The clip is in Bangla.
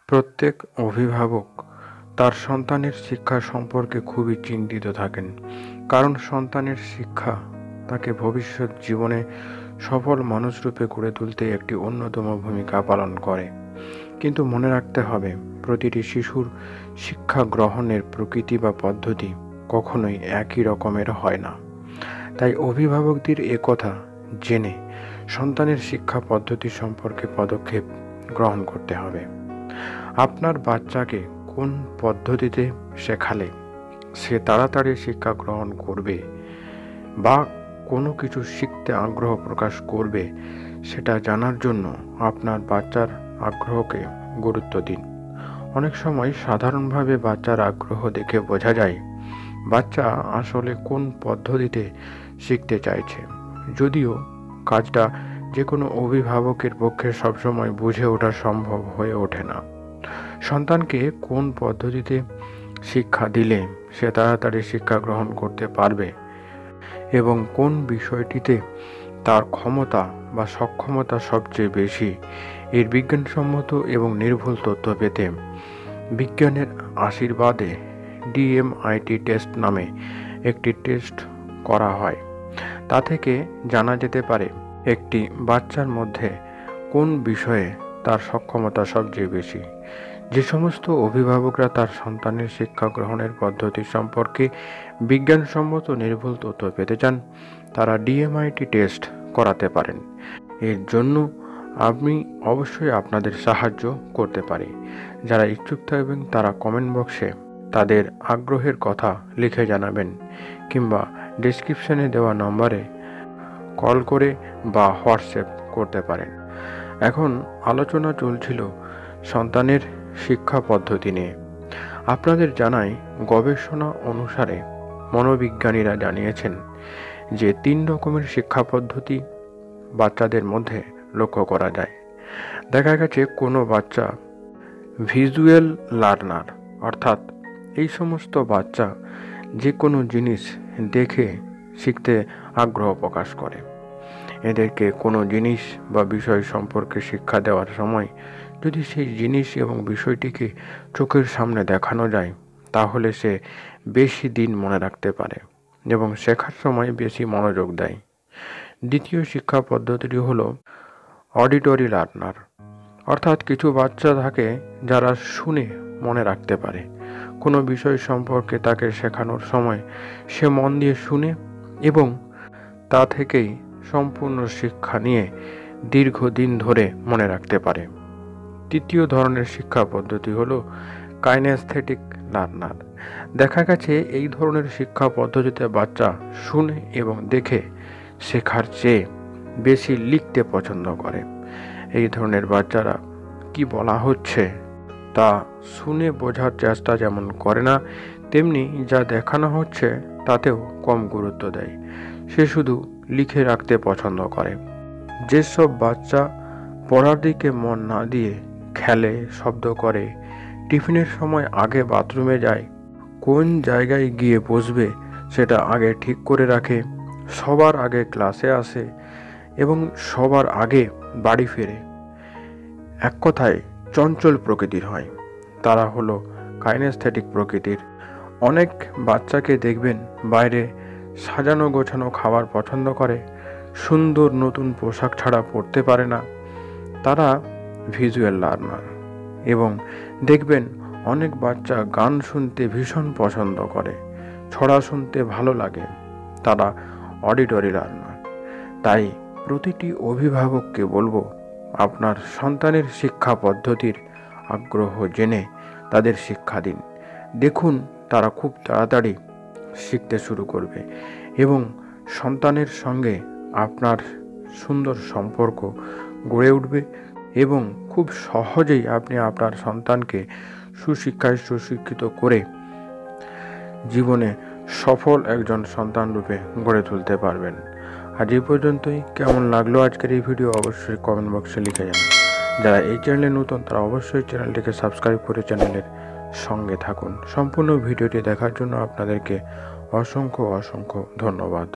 প্রত্যেক অভিভাবক তার সন্তানের শিক্ষা সম্পর্কে খুবই চিন্তিত থাকেন, কারণ সন্তানের শিক্ষা তাকে ভবিষ্যৎ জীবনে সফল মানুষরূপে গড়ে তুলতে একটি অন্যতম ভূমিকা পালন করে। কিন্তু মনে রাখতে হবে, প্রতিটি শিশুর শিক্ষা গ্রহণের প্রকৃতি বা পদ্ধতি কখনোই একই রকমের হয় না। তাই অভিভাবকদের একথা জেনে সন্তানের শিক্ষা পদ্ধতি সম্পর্কে পদক্ষেপ গ্রহণ করতে হবে। আপনার বাচ্চাকে কোন পদ্ধতিতে শেখালে সে তাড়াতাড়ি শিক্ষা গ্রহণ করবে বা কোনো কিছু শিখতে আগ্রহ প্রকাশ করবে, সেটা জানার জন্য আপনার বাচ্চার আগ্রহকে গুরুত্ব দিন। অনেক সময় সাধারণভাবে বাচ্চার আগ্রহ দেখে বোঝা যায় বাচ্চা আসলে কোন পদ্ধতিতে শিখতে চাইছে, যদিও কাজটা যে কোনো অভিভাবকের পক্ষে সবসময় বুঝে ওঠা সম্ভব হয়ে ওঠে না। সন্তানকে কোন পদ্ধতিতে শিক্ষা দিলে সে তাড়াতাড়ি শিক্ষা গ্রহণ করতে পারবে এবং কোন বিষয়টিতে তার ক্ষমতা বা সক্ষমতা সবচেয়ে বেশি, এর বিজ্ঞানসম্মত এবং নির্ভুল তথ্য পেতে বিজ্ঞানের আশীর্বাদে DMIT টেস্ট নামে একটি টেস্ট করা হয়। তা থেকে জানা যেতে পারে একটি বাচ্চার মধ্যে কোন বিষয়ে তার সক্ষমতা সবচেয়ে বেশি। যে সমস্ত অভিভাবকরা তার সন্তানের শিক্ষা গ্রহণের পদ্ধতি সম্পর্কে বিজ্ঞানসম্মত নির্ভুল তথ্য পেতে চান, তারা DMIT টেস্ট করাতে পারেন। এর জন্য আমি অবশ্যই আপনাদের সাহায্য করতে পারি। যারা ইচ্ছুক থাকবেন তারা কমেন্ট বক্সে তাদের আগ্রহের কথা লিখে জানাবেন, কিংবা ডেসক্রিপশনে দেওয়া নম্বরে কল করে বা হোয়াটসঅ্যাপ করতে পারেন। এখন আলোচনা চলছিল সন্তানের শিক্ষা পদ্ধতি নিয়ে। আপনাদের জানাই, গবেষণা অনুসারে মনোবিজ্ঞানীরা জানিয়েছেন যে 3 রকমের শিক্ষা পদ্ধতি বাচ্চাদের মধ্যে লক্ষ্য করা যায়। দেখা গেছে কোনো বাচ্চা ভিজুয়াল লার্নার, অর্থাৎ এই সমস্ত বাচ্চা যে কোনো জিনিস দেখে শিখতে আগ্রহ প্রকাশ করে। এদেরকে কোনো জিনিস বা বিষয় সম্পর্কে শিক্ষা দেওয়ার সময় যদি সেই জিনিস এবং বিষয়টিকে চোখের সামনে দেখানো যায়, তাহলে সে বেশি দিন মনে রাখতে পারে এবং শেখার সময় বেশি মনোযোগ দেয়। দ্বিতীয় শিক্ষা পদ্ধতিটি হলো অডিটরি লার্নার, অর্থাৎ কিছু বাচ্চা থাকে যারা শুনে মনে রাখতে পারে। কোনো বিষয় সম্পর্কে তাকে শেখানোর সময় সে মন দিয়ে শুনে এবং তা থেকেই সম্পূর্ণ শিক্ষা নিয়ে দীর্ঘদিন ধরে মনে রাখতে পারে। তৃতীয় ধরনের শিক্ষা পদ্ধতি হলো কাইনেস্থেটিক লার্নার। দেখা গেছে এই ধরনের শিক্ষা পদ্ধতিতে বাচ্চা শুনে এবং দেখে শেখার চেয়ে বেশি লিখতে পছন্দ করে। এই ধরনের বাচ্চারা কি বলা হচ্ছে তা শুনে বোঝার চেষ্টা যেমন করে না, তেমনি যা দেখানো হচ্ছে তাতেও কম গুরুত্ব দেয়। সে শুধু লিখে রাখতে পছন্দ করে। যেসব বাচ্চা পড়ার দিকে মন না দিয়ে খেলে, শব্দ করে, টিফিনের সময় আগে বাথরুমে যায়, কোন জায়গায় গিয়ে বসবে সেটা আগে ঠিক করে রাখে, সবার আগে ক্লাসে আসে এবং সবার আগে বাড়ি ফেরে, এক কথায় চঞ্চল প্রকৃতির হয়, তারা হলো কাইনেস্থেটিক প্রকৃতির। অনেক বাচ্চাকে দেখবেন বাইরে সাজানো গোছানো খাবার পছন্দ করে, সুন্দর নতুন পোশাক ছাড়া পরতে পারে না, তারা ভিজুয়াল লার্নার। এবং দেখবেন অনেক বাচ্চা গান শুনতে ভীষণ পছন্দ করে, ছড়া শুনতে ভালো লাগে, তারা অডিটরি লার্নার। তাই প্রতিটি অভিভাবককে বলবো, আপনার সন্তানের শিক্ষা পদ্ধতির আগ্রহ জেনে তাদের শিক্ষা দিন। দেখুন তারা খুব তাড়াতাড়ি শিখতে শুরু করবে এবং সন্তানের সঙ্গে আপনার সুন্দর সম্পর্ক গড়ে উঠবে এবং খুব সহজেই আপনি আপনার সন্তানকে সুশিক্ষায় সুশিক্ষিত করে জীবনে সফল একজন সন্তান রূপে গড়ে তুলতে পারবেন। আজ এই পর্যন্তই। কেমন লাগলো আজকের এই ভিডিও অবশ্যই কমেন্ট বক্সে লিখে যান। যারা এই চ্যানেলে নতুন তারা অবশ্যই চ্যানেলটিকে সাবস্ক্রাইব করে চ্যানেলের সঙ্গে থাকুন। সম্পূর্ণ ভিডিওটি দেখার জন্য আপনাদেরকে অসংখ্য ধন্যবাদ।